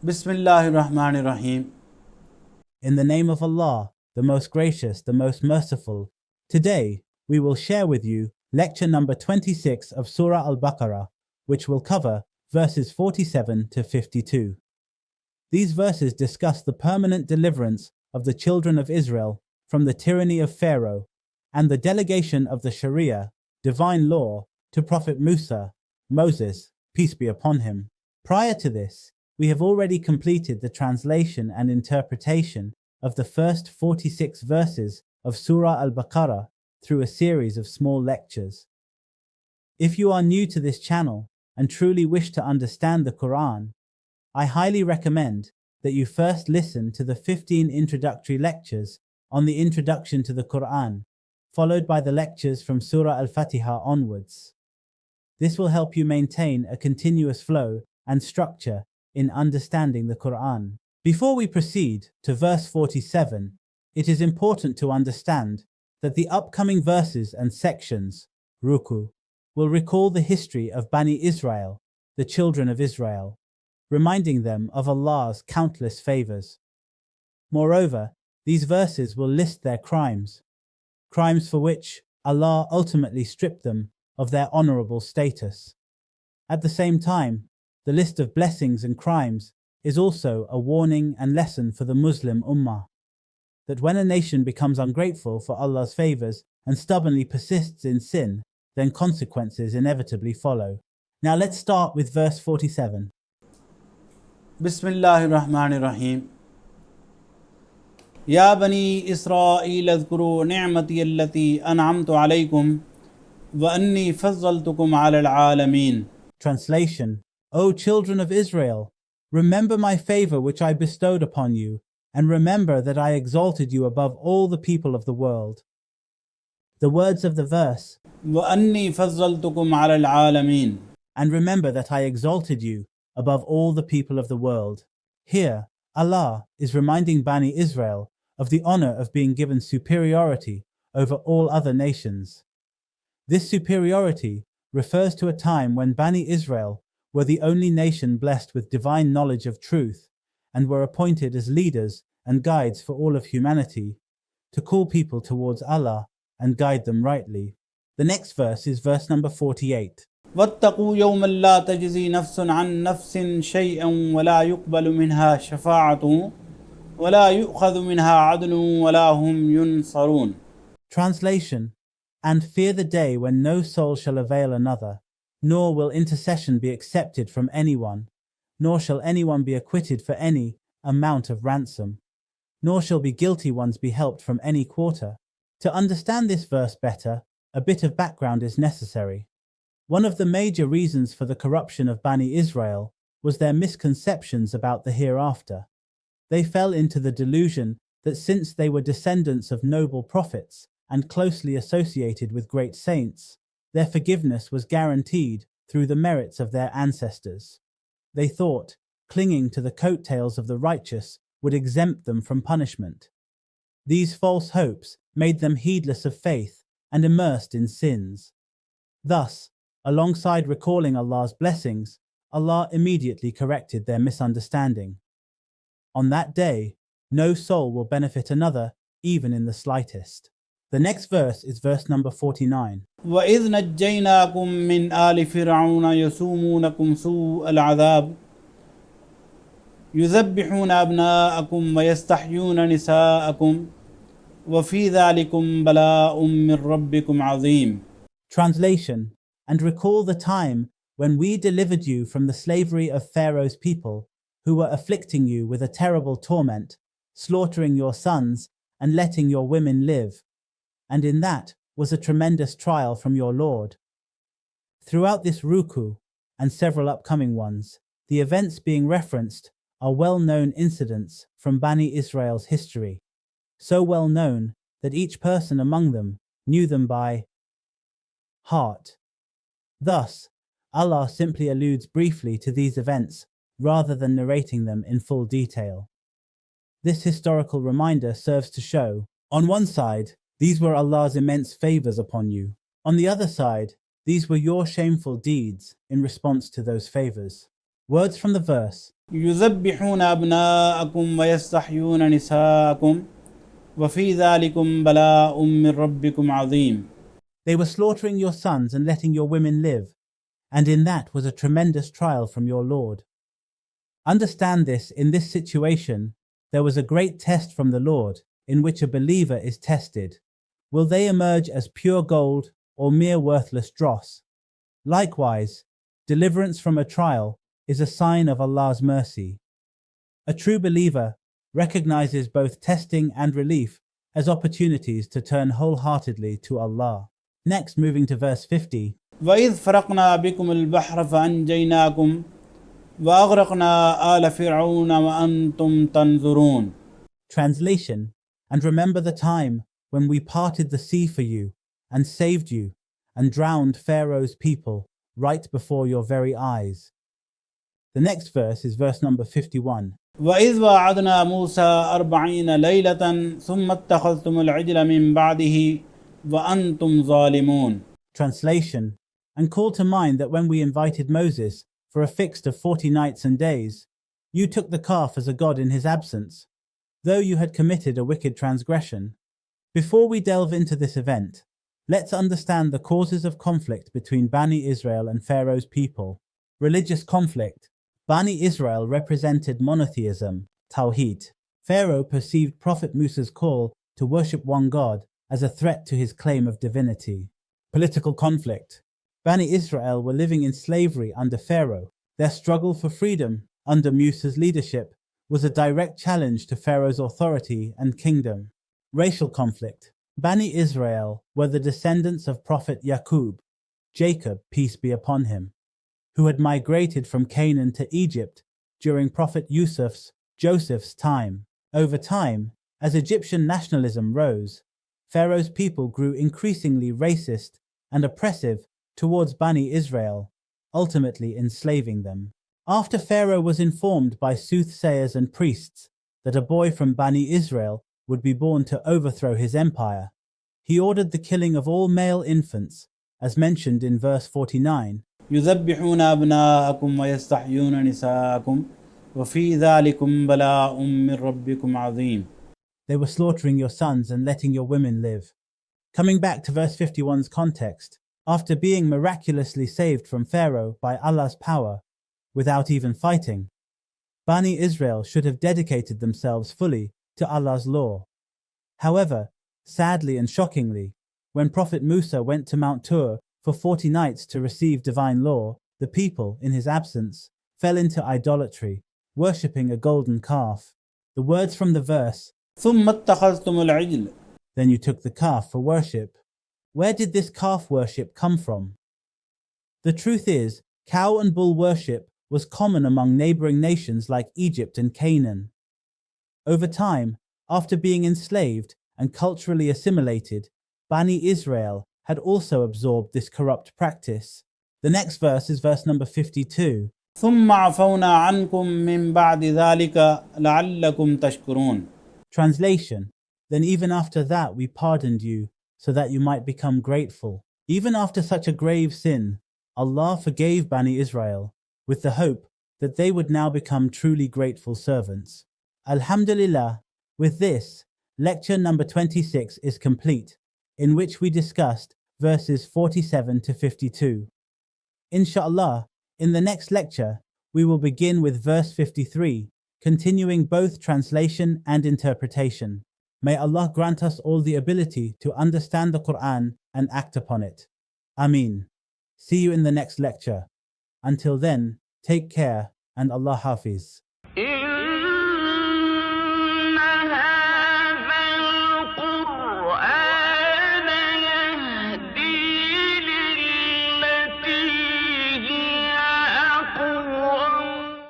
Bismillahir-Rahmanir-Rahim. In the name of Allah, the most gracious, the most merciful. Today, we will share with you lecture number 26 of Surah Al-Baqarah, which will cover verses 47 to 52. These verses discuss the permanent deliverance of the children of Israel from the tyranny of Pharaoh and the delegation of the Sharia, divine law, to Prophet Moses, peace be upon him. Prior to this, we have already completed the translation and interpretation of the first 46 verses of Surah Al-Baqarah through a series of small lectures. If you are new to this channel and truly wish to understand the Quran, I highly recommend that you first listen to the 15 introductory lectures on the introduction to the Quran, followed by the lectures from Surah Al-Fatiha onwards. This will help you maintain a continuous flow and structure in understanding the Quran. Before we proceed to verse 47, it is important to understand that the upcoming verses and sections, ruku, will recall the history of Bani Israel, the children of Israel, reminding them of Allah's countless favors. Moreover, these verses will list their crimes for which Allah ultimately stripped them of their honorable status. At the same time, the list of blessings and crimes is also a warning and lesson for the Muslim Ummah, that when a nation becomes ungrateful for Allah's favors and stubbornly persists in sin, then consequences inevitably follow. Now let's start with verse 47. Bismillahir-Rahmanir-Rahim. Ya Bani Israel azkuru ni'mati allati an'amtu alaykum wa anni fazzaltukum 'ala al-'alamin. Translation: O children of Israel, remember my favor which I bestowed upon you, and remember that I exalted you above all the people of the world. The words of the verse, وَأَنِّي فَضَّلْتُكُمْ عَلَى الْعَالَمِينَ, and remember that I exalted you above all the people of the world. Here, Allah is reminding Bani Israel of the honor of being given superiority over all other nations. This superiority refers to a time when Bani Israel were the only nation blessed with divine knowledge of truth and were appointed as leaders and guides for all of humanity, to call people towards Allah and guide them rightly. The next verse is verse number 48. وَاتَّقُوا يَوْمًا لَا تَجْزِي نَفْسٌ عَنْ نَفْسٍ شَيْئًا وَلَا يُقْبَلُ مِنْهَا شَفَاعَةٌ وَلَا يُؤْخَذُ مِنْهَا عَدْلٌ وَلَا هُمْ يُنصَرُونَ. Translation: And fear the day when no soul shall avail another, nor will intercession be accepted from anyone, nor shall anyone be acquitted for any amount of ransom, nor shall be guilty ones be helped from any quarter. To understand this verse better, a bit of background is necessary. One of the major reasons for the corruption of Bani Israel was their misconceptions about the hereafter. They fell into the delusion that since they were descendants of noble prophets and closely associated with great saints, their forgiveness was guaranteed through the merits of their ancestors. They thought clinging to the coattails of the righteous would exempt them from punishment. These false hopes made them heedless of faith and immersed in sins. Thus, alongside recalling Allah's blessings, Allah immediately corrected their misunderstanding. On that day, no soul will benefit another, even in the slightest. The next verse is verse number 49. وَإِذْ نَجَّيْنَاكُمْ مِنْ آلِ فِرْعَوْنَ يَسُومُونَكُمْ سُوءَ الْعَذَابِ يُذَبِّحُونَ أَبْنَاءَكُمْ وَيَسْتَحْيُونَ نِسَاءَكُمْ وَفِي ذَلِكُمْ بَلَاءٌ مِّن رَبِّكُمْ عَظِيمٌ. Translation: And recall the time when we delivered you from the slavery of Pharaoh's people, who were afflicting you with a terrible torment, slaughtering your sons and letting your women live. And in that was a tremendous trial from your Lord. Throughout this ruku and several upcoming ones, the events being referenced are well-known incidents from Bani Israel's history, so well known that each person among them knew them by heart. Thus, Allah simply alludes briefly to these events rather than narrating them in full detail. This historical reminder serves to show, on one side, these were Allah's immense favors upon you. On the other side, these were your shameful deeds in response to those favors. Words from the verse. يذبحون أبناءكم ويستحيون نساءكم وفي ذلكم بلاء من ربكم عظيم. They were slaughtering your sons and letting your women live, and in that was a tremendous trial from your Lord. Understand this: in this situation, there was a great test from the Lord, in which a believer is tested. Will they emerge as pure gold or mere worthless dross? Likewise, deliverance from a trial is a sign of Allah's mercy. A true believer recognizes both testing and relief as opportunities to turn wholeheartedly to Allah. Next, moving to verse 50. وإذ فرقنا بكم البحر فأنجيناكم وأغرقنا آل فرعون وأنتم تنظرون. Translation: And remember the time when we parted the sea for you and saved you and drowned Pharaoh's people right before your very eyes. The next verse is verse number 51. وإذ وعدنا موسى 40 ليلة ثم اتخذتم العجل من بعده وأنتم ظالمون. Translation: And call to mind that when we invited Moses for a fixed of 40 nights and days, you took the calf as a god in his absence, though you had committed a wicked transgression. Before we delve into this event, let's understand the causes of conflict between Bani Israel and Pharaoh's people. Religious conflict. Bani Israel represented monotheism, Tawheed. Pharaoh perceived Prophet Musa's call to worship one God as a threat to his claim of divinity. Political conflict. Bani Israel were living in slavery under Pharaoh. Their struggle for freedom under Musa's leadership was a direct challenge to Pharaoh's authority and kingdom. Racial conflict. Bani Israel were the descendants of Prophet Yaqub, Jacob, peace be upon him, who had migrated from Canaan to Egypt during Prophet Joseph's time. Over time, as Egyptian nationalism rose, Pharaoh's people grew increasingly racist and oppressive towards Bani Israel, ultimately enslaving them. After Pharaoh was informed by soothsayers and priests that a boy from Bani Israel would be born to overthrow his empire, he ordered the killing of all male infants, as mentioned in verse 49. يذبحون أبناءكم ويستحيون نساءكم وفي ذلكم بلاء من ربكم عظيم. They were slaughtering your sons and letting your women live. Coming back to verse 51's context, after being miraculously saved from Pharaoh by Allah's power, without even fighting, Bani Israel should have dedicated themselves fully to Allah's law. However, sadly and shockingly, when Prophet Musa went to Mount Tur for 40 nights to receive divine law, the people, in his absence, fell into idolatry, worshipping a golden calf. The words from the verse, ثم اتخذتم العجل. Then you took the calf for worship. Where did this calf worship come from? The truth is, cow and bull worship was common among neighboring nations like Egypt and Canaan. Over time, after being enslaved and culturally assimilated, Bani Israel had also absorbed this corrupt practice. The next verse is verse number 52. ثم عفونا عنكم من بعد ذلك لعلكم تشكرون. Translation: Then even after that we pardoned you so that you might become grateful. Even after such a grave sin, Allah forgave Bani Israel with the hope that they would now become truly grateful servants. Alhamdulillah, with this, lecture number 26 is complete, in which we discussed verses 47 to 52. Inshallah, in the next lecture, we will begin with verse 53, continuing both translation and interpretation. May Allah grant us all the ability to understand the Qur'an and act upon it. Ameen. See you in the next lecture. Until then, take care and Allah Hafiz.